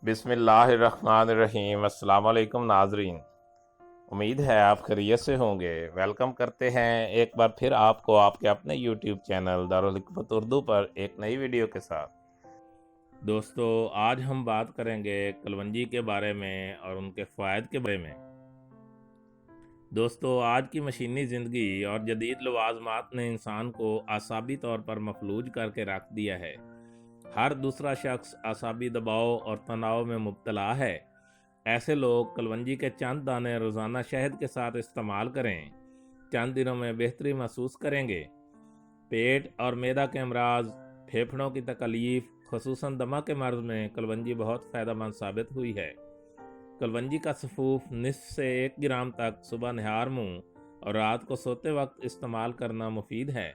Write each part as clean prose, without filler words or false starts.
बिस्मिल्लाहिर्रहमानिर्रहीम। अस्सलाम वालेकुम नाजरीन, उम्मीद है आप खैरियत से होंगे। वेलकम करते हैं एक बार फिर आपको आपके अपने यूट्यूब चैनल दारुल हिकमत उर्दू पर एक नई वीडियो के साथ। दोस्तों, आज हम बात करेंगे कलवंजी के बारे में और उनके फ़ायदे के बारे में। दोस्तों, आज की मशीनी ज़िंदगी और जदीद लवाज़मात ने इंसान को आसाबी तौर पर मफलूज करके रख दिया है। हर दूसरा शख्स आसाबी दबाव और तनाव में मुब्तला है। ऐसे लोग कलवंजी के चंद दाने रोज़ाना शहद के साथ इस्तेमाल करें, चंद दिनों में बेहतरी महसूस करेंगे। पेट और मैदा के अमराज, फेफड़ों की तकलीफ, खसूसन दमा के मर्ज में कलवंजी बहुत फ़ायदेमंद साबित हुई है। कलवंजी का सफ़ूफ निस्फ से 1 ग्राम तक सुबह निहार मुँह और रात को सोते वक्त इस्तेमाल करना मुफीद है।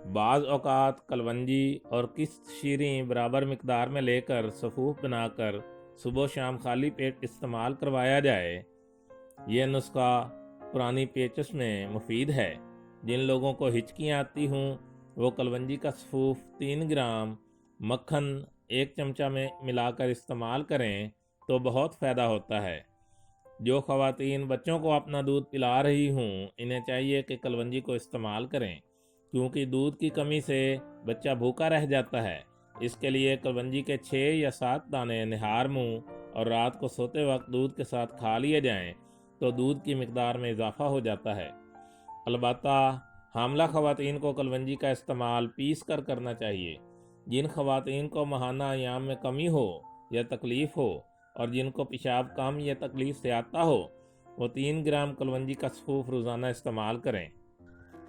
बाज़ औक़ात कलवंजी और किस्त शीरें बराबर मिकदार में लेकर सफ़ूफ बनाकर सुबह शाम खाली पेट इस्तेमाल करवाया जाए। यह नुस्खा पुरानी पेचश में मुफीद है। जिन लोगों को हिचकियाँ आती हों वो कलवंजी का सफ़ूफ 3 ग्राम मक्खन 1 चमचा में मिलाकर इस्तेमाल करें तो बहुत फ़ायदा होता है। जो ख़वातीन बच्चों को अपना दूध पिला रही हों इन्हें चाहिए कि कलवंजी को इस्तेमाल करें, क्योंकि दूध की कमी से बच्चा भूखा रह जाता है। इसके लिए कलवंजी के 6 या 7 दाने निहार मुँह और रात को सोते वक्त दूध के साथ खा लिए जाएं तो दूध की मिकदार में इजाफा हो जाता है। अलबत्ता हामला ख़वातीन को कलवंजी का इस्तेमाल पीस कर करना चाहिए। जिन ख़वातीन को माहाना अयाम में कमी हो या तकलीफ़ हो और जिनको पेशाब कम या तकलीफ़ से आता हो वो 3 ग्राम कलवंजी का सफ़ूफ रोज़ाना इस्तेमाल करें।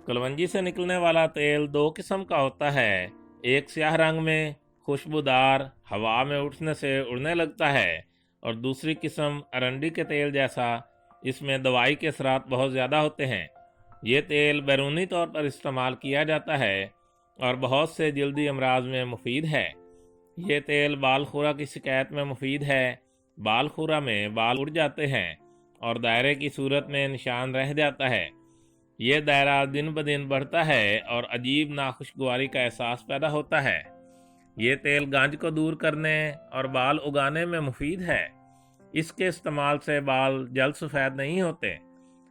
कलवंजी से निकलने वाला तेल 2 किस्म का होता है। एक स्याह रंग में खुशबूदार, हवा में उठने से उड़ने लगता है, और दूसरी किस्म अरंडी के तेल जैसा, इसमें दवाई के असरात बहुत ज़्यादा होते हैं। ये तेल बैरूनी तौर पर इस्तेमाल किया जाता है और बहुत से जल्दी अमराज में मुफीद है। ये तेल बाल खुरा की शिकायत में मुफीद है। बाल खुरा में बाल उड़ जाते हैं और दायरे की सूरत में निशान रह जाता है। ये दायरा दिन ब दिन बढ़ता है और अजीब नाखुशगवारी का एहसास पैदा होता है। ये तेल गांज को दूर करने और बाल उगाने में मुफीद है। इसके इस्तेमाल से बाल जल्द सफ़ेद नहीं होते।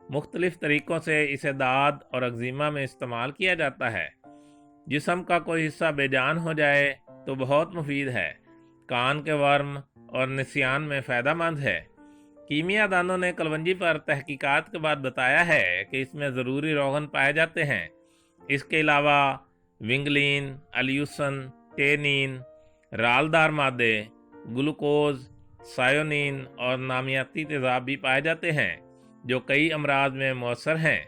मुख्तलिफ तरीक़ों से इसे दाद और अग्जिमा में इस्तेमाल किया जाता है। जिस्म का कोई हिस्सा बेजान हो जाए तो बहुत मुफीद है। कान के वर्म और निसियान में फ़ायदेमंद है। कीमियादानों ने कलवंजी पर तहकीकात के बाद बताया है कि इसमें ज़रूरी रोगन पाए जाते हैं। इसके अलावा विंगलिन, अल्यूसन, टेनिन, रालदार मादे, ग्लूकोज, सायोनिन और नामियाती तेज़ाब भी पाए जाते हैं जो कई अमराज में मौसर हैं।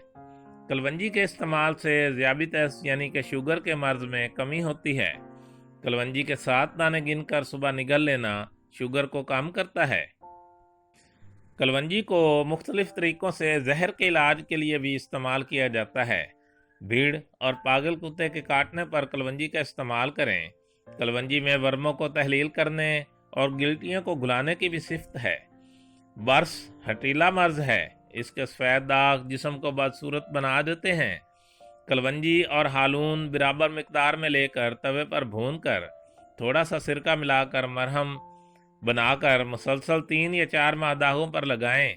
कलवंजी के इस्तेमाल से ज़ियाबितस यानी कि शुगर के मर्ज़ में कमी होती है। कलवंजी के 7 दाने गिनकर सुबह निगल लेना शुगर को कम करता है। कलवंजी को मुख्तलिफ तरीक़ों से जहर के इलाज के लिए भी इस्तेमाल किया जाता है। भीड़ और पागल कुत्ते के काटने पर कलवंजी का इस्तेमाल करें। कलवंजी में वर्मों को तहलील करने और गिल्टियों को घुलाने की भी सिफ्त है। बर्स हटीला मर्ज है। इसके सफ़ेद दाग जिस्म को बदसूरत बना देते हैं। कलवंजी और हालून बराबर मिकदार में लेकर तवे पर भूनकर थोड़ा सा सिरका मिलाकर मरहम बनाकर मुसलसल 3 या 4 माह दागों पर लगाएं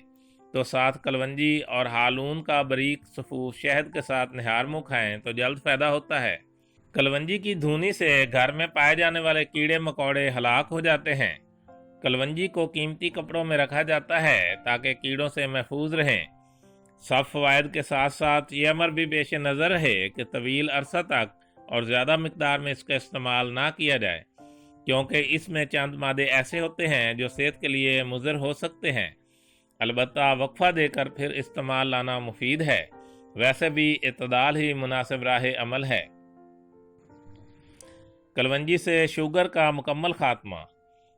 तो साथ कलवंजी और हालून का बारीक सफ़ूफ शहद के साथ निहार मुँह खाएं तो जल्द फ़ायदा होता है। कलवंजी की धुनी से घर में पाए जाने वाले कीड़े मकोड़े हलाक हो जाते हैं। कलवंजी को कीमती कपड़ों में रखा जाता है ताकि कीड़ों से महफूज रहें। सब फ़वाइद के साथ साथ ये अमर भी पेश नज़र है कि तवील अरसा तक और ज़्यादा मिकदार में इसका इस्तेमाल ना किया जाए, क्योंकि इसमें चंद मादे ऐसे होते हैं जो सेहत के लिए मुज़र हो सकते हैं। अलबत्ता वक्फा देकर फिर इस्तेमाल लाना मुफीद है। वैसे भी इत्तदाल ही मुनासिब राह अमल है। कलवंजी से शुगर का मुकम्मल खात्मा।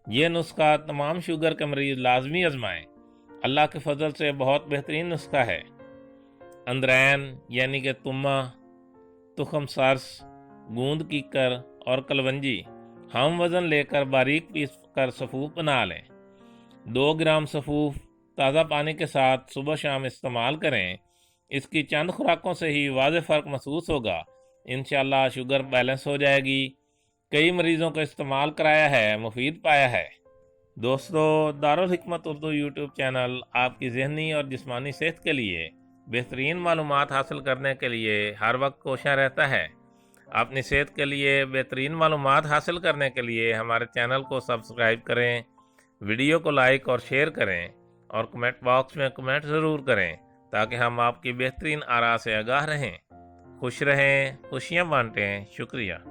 ये नुस्खा तमाम शुगर के मरीज़ लाजमी आजमाएं। अल्लाह के फजल से बहुत बेहतरीन नुस्खा है। अंद्रैन यानी कि तुम्मा, तुखम सरस, गूंद कीकर और कलवंजी हम वज़न लेकर बारीक पीस कर सफ़ूफ बना लें। 2 ग्राम सफ़ूफ ताज़ा पानी के साथ सुबह शाम इस्तेमाल करें। इसकी चंद खुराकों से ही वाज़ेह फ़र्क महसूस होगा। इंशाअल्लाह शुगर बैलेंस हो जाएगी। कई मरीज़ों को इस्तेमाल कराया है, मुफीद पाया है। दोस्तों, दारुल हिकमत उर्दू यूट्यूब चैनल आपकी ज़हनी और जिस्मानी सेहत के लिए बेहतरीन मालूमात हासिल करने के लिए हर वक्त कोशिश रहता है। अपनी सेहत के लिए बेहतरीन मालूमात हासिल करने के लिए हमारे चैनल को सब्सक्राइब करें, वीडियो को लाइक और शेयर करें और कमेंट बॉक्स में कमेंट ज़रूर करें ताकि हम आपकी बेहतरीन आरा से आगाह रहें। खुश रहें, खुशियाँ बांटें। शुक्रिया।